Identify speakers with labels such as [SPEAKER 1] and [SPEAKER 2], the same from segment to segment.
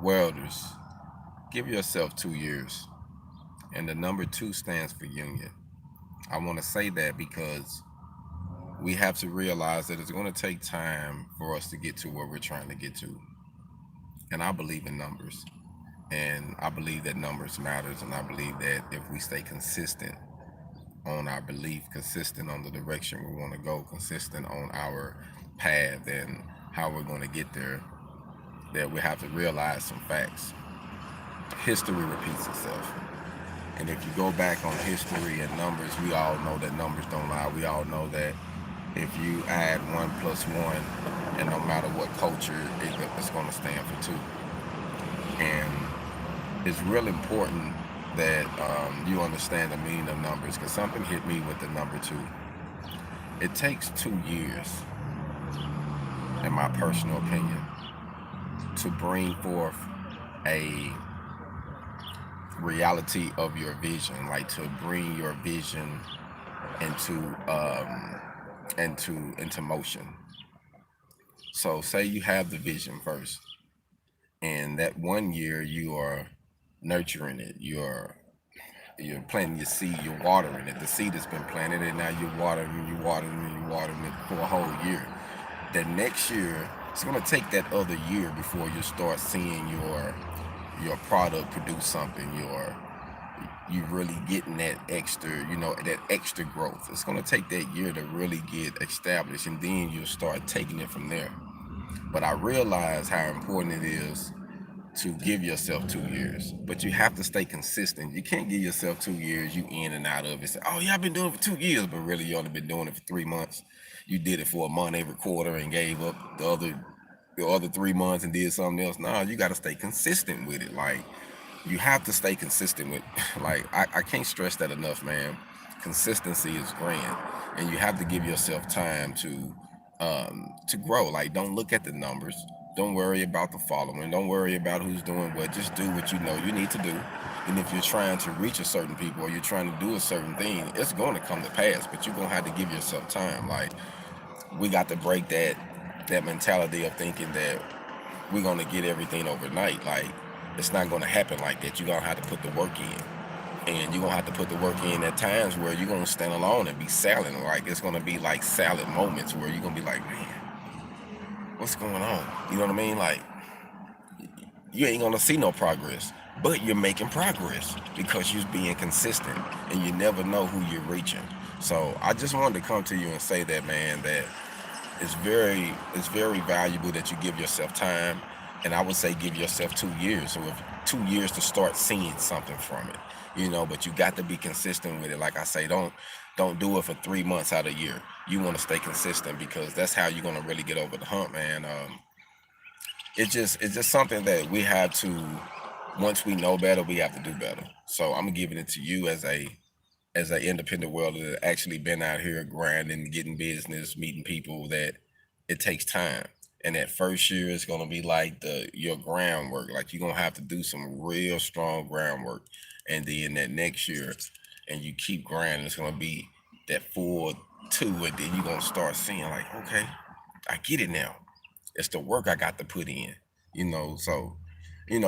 [SPEAKER 1] Welders, give yourself 2 years. And the number two stands for union. I want to say that because we have to realize that it's going to take time for us to get to where we're trying to get to. And I believe in numbers. And I believe that numbers matters. And I believe that if we stay consistent on our belief, consistent on the direction we want to go, consistent on our path and how we're going to get there, that we have to realize some facts. History repeats itself. And if you go back on history and numbers, we all know that numbers don't lie. We all know that if you add 1 plus 1, and no matter what culture, it's going to stand for two. And it's real important that you understand the meaning of numbers, because something hit me with the number two. It takes 2 years, in my personal opinion, to bring forth a reality of your vision, like to bring your vision into into motion. So say you have the vision first, and that 1 year you are nurturing it, you're planting your seed, you're watering it. The seed has been planted, and now you're watering it for a whole year. The next year, it's going to take that other year before you start seeing your product produce something. You really getting that extra, that extra growth. It's going to take that year to really get established, and then you'll start taking it from there. But I realize how important it is to give yourself 2 years, but you have to stay consistent. You can't give yourself 2 years, you in and out of it. Say, oh yeah, I've been doing it for 2 years, but really you only been doing it for 3 months. You did it for a month every quarter and gave up the other 3 months and did something else. No, you got to stay consistent with it. Like, you have to stay consistent with, like, I can't stress that enough, man. Consistency is grand, and you have to give yourself time to grow. Like, don't look at the numbers, don't worry about the following, don't worry about who's doing what. Just do what you know you need to do. And if you're trying to reach a certain people, or you're trying to do a certain thing, it's going to come to pass, but you're going to have to give yourself time. Like, we got to break that mentality of thinking that we're going to get everything overnight. Like, it's not going to happen like that. You're going to have to put the work in, and you're going to have to put the work in at times where you're going to stand alone and be silent. Like, it's going to be like silent moments where you're going to be like, man, what's going on? You know what I mean? Like, you ain't going to see no progress, but you're making progress because you're being consistent, and you never know who you're reaching. So I just wanted to come to you and say that, man, that it's very valuable that you give yourself time. And I would say give yourself 2 years, or 2 years to start seeing something from it. But you got to be consistent with it. Like I say, don't do it for 3 months out of a year. You want to stay consistent, because that's how you're going to really get over the hump, man. It's just something that we have to, once we know better, we have to do better. So I'm giving it to you as a independent welder that actually been out here grinding, getting business, meeting people, that it takes time. And that first year is gonna be like your groundwork. Like, you're gonna have to do some real strong groundwork. And then that next year, and you keep grinding, it's gonna be that full two, and then you're gonna start seeing, like, okay, I get it now. It's the work I got to put in. So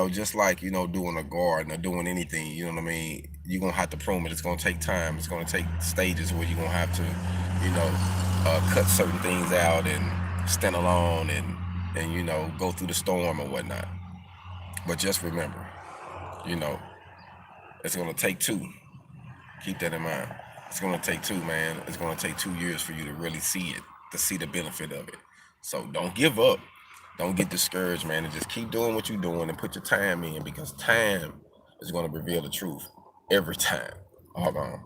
[SPEAKER 1] just like, doing a garden or doing anything, you know what I mean? You're gonna have to prune it. It's gonna take time. It's gonna take stages where you're gonna have to, cut certain things out and stand alone, and go through the storm or whatnot. But just remember, you know, it's gonna take two. Keep that in mind. It's gonna take two, man. It's gonna take 2 years for you to really see it, to see the benefit of it. So don't give up. Don't get discouraged, man, and just keep doing what you're doing and put your time in, because time is gonna reveal the truth every time. Hold on.